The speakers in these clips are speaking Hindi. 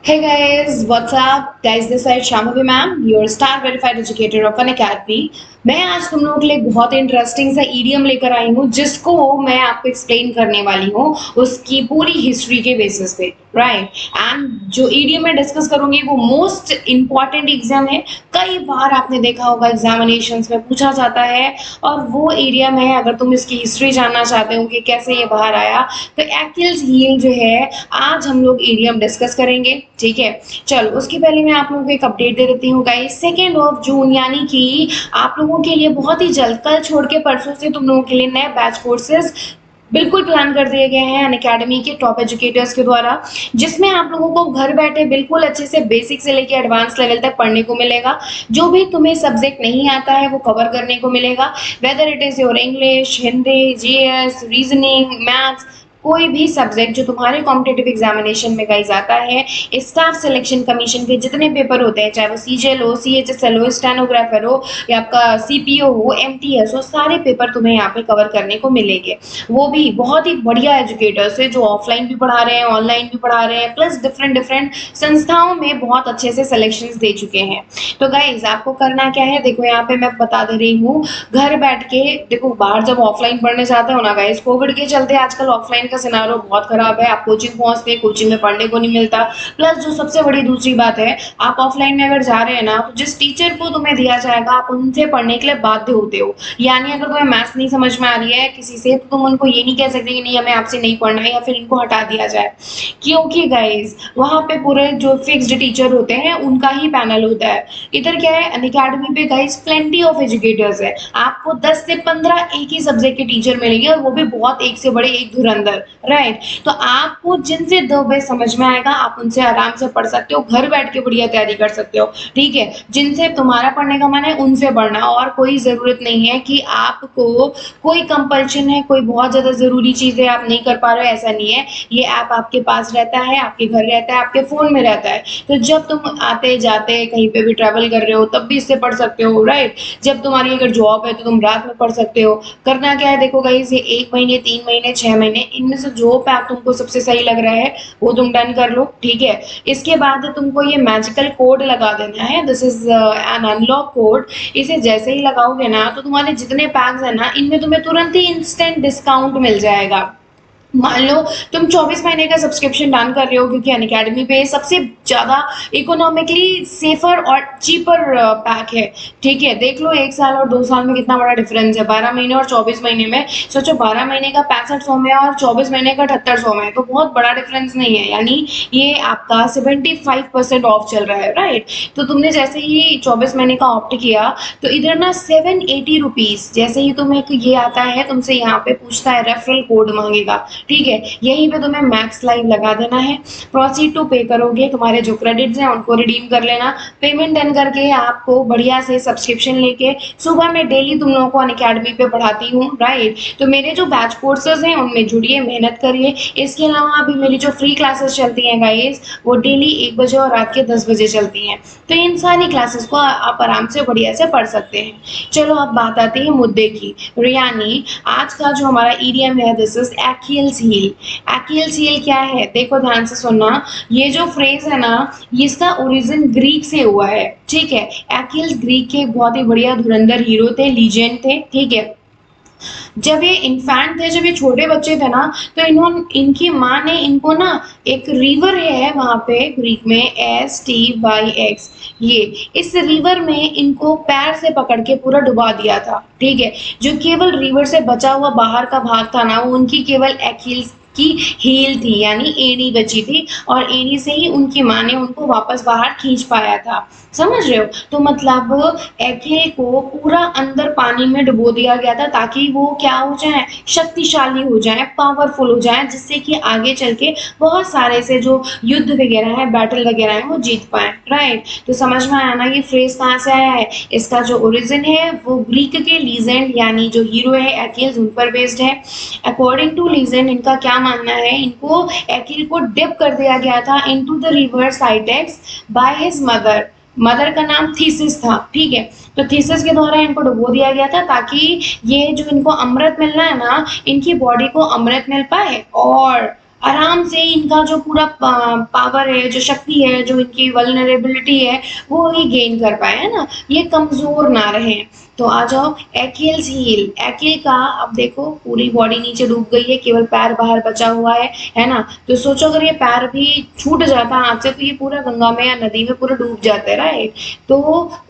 Hey guys, what's up? Guys, this is Shambhavi ma'am, your star verified educator of an academy. मैं आज तुम लोगों के लिए बहुत इंटरेस्टिंग सा ईडियम लेकर आई हूँ जिसको मैं आपको एक्सप्लेन करने वाली हूँ उसकी पूरी हिस्ट्री के बेसिस पे, राइट। एंड जो ईडियम मैं डिस्कस करूंगी वो मोस्ट इम्पॉर्टेंट एग्जाम है। कई बार आपने देखा होगा एग्जामिनेशंस में पूछा जाता है और वो ईडियम है। अगर तुम इसकी हिस्ट्री जानना चाहते हो कि कैसे ये बाहर आया तो एक्किल्स हील जो है आज हम लोग ईडियम डिस्कस करेंगे, ठीक है। चलो उसके पहले मैं आप लोगों को एक अपडेट दे देती हूँ गाइस। 2 जून यानी कि आप लोगों के लिए बहुत ही जल्द, कल छोड़ के परसों से तुम लोगों के लिए नए बैच कोर्सेज बिल्कुल प्लान कर दिए गए हैं अनअकैडमी के टॉप एजुकेटर्स के द्वारा, जिसमें आप लोगों को घर बैठे बिल्कुल अच्छे से बेसिक से लेके एडवांस लेवल तक पढ़ने को मिलेगा। जो भी तुम्हें सब्जेक्ट नहीं आता है वो कवर करने को मिलेगा, whether it is your English, Hindi, GS, reasoning, maths, कोई भी सब्जेक्ट जो तुम्हारे कॉम्पिटेटिव एग्जामिनेशन में गाइज आता है। स्टाफ सिलेक्शन कमीशन के जितने पेपर होते हैं, चाहे वो सीजीएल हो, सीएचएसएल हो, स्टेनोग्राफर हो या आपका सीपीओ हो, एमटीएस हो, सारे पेपर तुम्हें यहाँ पे कवर करने को मिलेंगे। वो भी बहुत ही बढ़िया एजुकेटर्स है जो ऑफलाइन भी पढ़ा रहे हैं, ऑनलाइन भी पढ़ा रहे हैं, प्लस डिफरेंट डिफरेंट संस्थाओं में बहुत अच्छे से सिलेक्शन दे चुके हैं। तो गाइज आपको करना क्या है, देखो यहाँ पे मैं बता दे रही हूँ। घर बैठ के देखो, बाहर जब ऑफलाइन पढ़ने जाते हो ना गाइज, कोविड के चलते आजकल ऑफलाइन का सिनारो बहुत खराब है। आप कोचिंग पहुंचते हैं, कोचिंग में पढ़ने को नहीं मिलता। प्लस जो सबसे बड़ी दूसरी बात है, आप ऑफलाइन में अगर जा रहे हैं ना तो जिस टीचर को तुम्हें दिया जाएगा आप उनसे पढ़ने के लिए बाध्य होते हो। यानी अगर तुम्हें मैथ्स नहीं समझ में आ रही है किसी से तो तुम उनको ये नहीं कह सकते कि नहीं हमें आपसे नहीं पढ़ना है या फिर इनको हटा दिया जाए, क्योंकि गाइज वहां पे पूरे जो फिक्स्ड टीचर होते हैं उनका ही पैनल होता है। इधर क्या है, अनअकैडमी पे गाइज प्लेंटी ऑफ एजुकेटर्स है। आपको 10 से 15 एक ही सब्जेक्ट के टीचर मिलेंगे और वो भी बहुत एक से बड़े एक धुरंधर, राइट। तो आपको जिनसे दो बे समझ में आएगा आप उनसे आराम से पढ़ सकते हो, घर बैठ के बढ़िया तैयारी कर सकते हो, ठीक है। जिनसे तुम्हारा पढ़ने का मन है उनसे पढ़ना, और कोई जरूरत नहीं है कि आपको कोई कंपल्शन है, कोई बहुत ज्यादा जरूरी चीज है आप नहीं कर पा रहे हो, ऐसा नहीं है। ये ऐप आपके पास रहता है, आपके घर रहता है, आपके फोन में रहता है। तो जब तुम आते जाते कहीं पे भी ट्रेवल कर रहे हो तब भी इससे पढ़ सकते हो, राइट। जब तुम्हारी अगर जॉब है तो तुम रात में पढ़ सकते हो। करना क्या है, देखो गाइस, ये 1 महीने, 3 महीने, 6 महीने, इनमें से जो पैक तुमको सबसे सही लग रहा है वो तुम डन कर लो, ठीक है। इसके बाद तुमको ये मैजिकल कोड लगा देना है, this is an unlock code. इसे जैसे ही लगाओगे ना तो तुम्हारे जितने पैक्स है ना इनमें तुम्हें तुरंत ही इंस्टेंट डिस्काउंट मिल जाएगा। मान लो तुम 24 महीने का सब्सक्रिप्शन डन कर रहे हो, क्योंकि अनअकैडमी पे सबसे ज्यादा इकोनॉमिकली सेफर और चीपर पैक है, ठीक है। देख लो 1 साल और 2 साल में कितना बड़ा डिफरेंस है, 12 महीने और 24 महीने में। सोचो 12 महीने का 6500 में और 24 महीने का 7800 में, तो बहुत बड़ा डिफरेंस नहीं है। यानी ये आपका 75% ऑफ चल रहा है, राइट। तो तुमने जैसे ही 24 महीने का ऑप्ट किया तो इधर ना 780 रुपीज, जैसे ही तुम्हें ये आता है तुमसे यहाँ पे पूछता है रेफरल कोड मांगेगा, ठीक है। यहीं पे तुम्हें मैक्स लाइव लगा देना है, प्रोसीड टू पे करोगे, तुम्हारे जो क्रेडिट्स हैं उनको रिडीम कर लेना। पेमेंट डन करके आपको बढ़िया से सब्सक्रिप्शन लेके सुबह में डेली तुम लोगों को अनअकैडमी पे पढ़ाती हूँ, राइट। तो मेरे जो बैच कोर्सेज हैं उनमें जुड़िए, मेहनत करिए। इसके अलावा अभी मेरी जो फ्री क्लासेस चलती हैं गाइस वो डेली 1 बजे और रात के 10 बजे चलती हैं। तो इन सारी क्लासेस को आप आराम से बढ़िया से पढ़ सकते हैं। चलो अब बात आती है मुद्दे की, यानी आज का जो हमारा ईडियम है, दिस इज एक्किल्स हील। एक्किल्स हील क्या है, देखो ध्यान से सुनना। ये जो फ्रेज है ना इसका ओरिजिन ग्रीक से हुआ है, ठीक है। एक्किल्स ग्रीक के बहुत ही बढ़िया धुरंधर हीरो थे, लीजेंड थे, ठीक है। जब ये इन्फेंट थे, जब ये छोटे बच्चे थे ना, तो इनकी माँ ने इनको ना, एक रिवर है वहां पे ग्रीक में, STYX, ये इस रिवर में इनको पैर से पकड़ के पूरा डुबा दिया था, ठीक है। जो केवल रिवर से बचा हुआ बाहर का भाग था ना वो उनकी केवल एक्हिल्स की हील थी, यानी एड़ी बची थी, और एड़ी से ही उनकी माँ ने उनको वापस बाहर खींच पाया था, समझ रहे हो। तो मतलब एक्हिल को पूरा अंदर पानी में डुबो दिया गया था ताकि वो क्या हो जाए, शक्तिशाली हो जाए, पावरफुल हो जाए, जिससे कि आगे चल के बहुत सारे से जो युद्ध वगैरह है, बैटल वगैरह है, वो जीत पाए, राइट। तो समझ में आया ना ये फ्रेज कहाँ से आया है। इसका जो ओरिजिन है वो ग्रीक के लीजेंड यानी जो हीरो है एक्हिल्स उन पर बेस्ड है। अकॉर्डिंग टू लीजेंड इनका क्या मानना है, इनको एक्हिल को डिप कर दिया गया था into the river Styx by his mother. Mother का नाम थीसिस था, ठीक है। तो थीसिस के द्वारा इनको डुबो दिया गया था ताकि ये जो इनको अमृत मिलना है ना, इनकी बॉडी को अमृत मिल पाए और आराम आराम से इनका जो पूरा पावर है, जो शक्ति है, जो इनकी वल्नरेबिलिटी है, वो ये गेन कर पाए, है ना? ये कमजोर ना रहे। तो आ जाओ एक्लियस हील। एक्ल का अब देखो पूरी बॉडी नीचे डूब गई है, केवल पैर बाहर बचा हुआ है ना? तो सोचो अगर ये पैर भी छूट जाता हाथ से तो ये पूरा गंगा में या नदी में पूरा डूब जाते, राइट? तो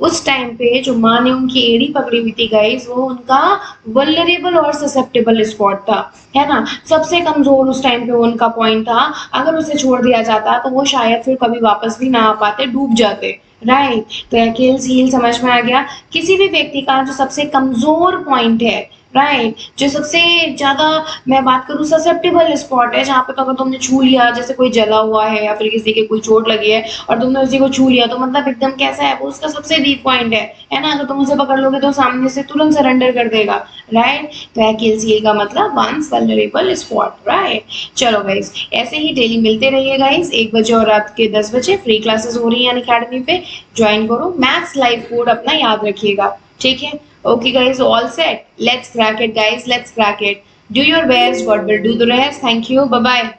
उस टाइम पे जो माँ ने उनकी एड़ी पकड़ी हुई थी गाइस, वो उनका वल्नरेबल और ससेप्टेबल स्पॉट था, है ना? सबसे कमजोर उस टाइम पे उनका पॉइंट था। अगर उसे छोड़ दिया जाता तो वो शायद फिर कभी वापस भी ना आ पाते, डूब जाते, राइट? तो एक्लियस हील समझ में आ गया। किसी भी व्यक्ति का जो सबसे कमजोर पॉइंट है, राइट, जो सबसे ज्यादा मैं बात करूं ससेप्टेबल स्पॉट है, जहां पे तो अगर तुमने छू लिया, जैसे कोई जला हुआ है या फिर किसी के कोई चोट लगी है और तुमने उसी को छू लिया, तो मतलब एकदम कैसा है वो, उसका सबसे वीक पॉइंट है ना? अगर तुम उसे पकड़ लोगे तो सामने से तुरंत सरेंडर कर देगा, राइट? तो एक्लियस हील का मतलब वंस वल्नरेबल स्पॉट, राइट? चलो गाइस, ऐसे ही डेली मिलते रहिए गाइस, 1 बजे और रात के 10 बजे फ्री क्लासेस हो रही हैं अकेडमी पे, ज्वाइन करो। मैथ्स लाइव कोड अपना याद रखिएगा, ठीक है? Okay guys, all set. Let's crack it guys. Let's crack it. Do your best. God will do the rest. Thank you. Bye bye.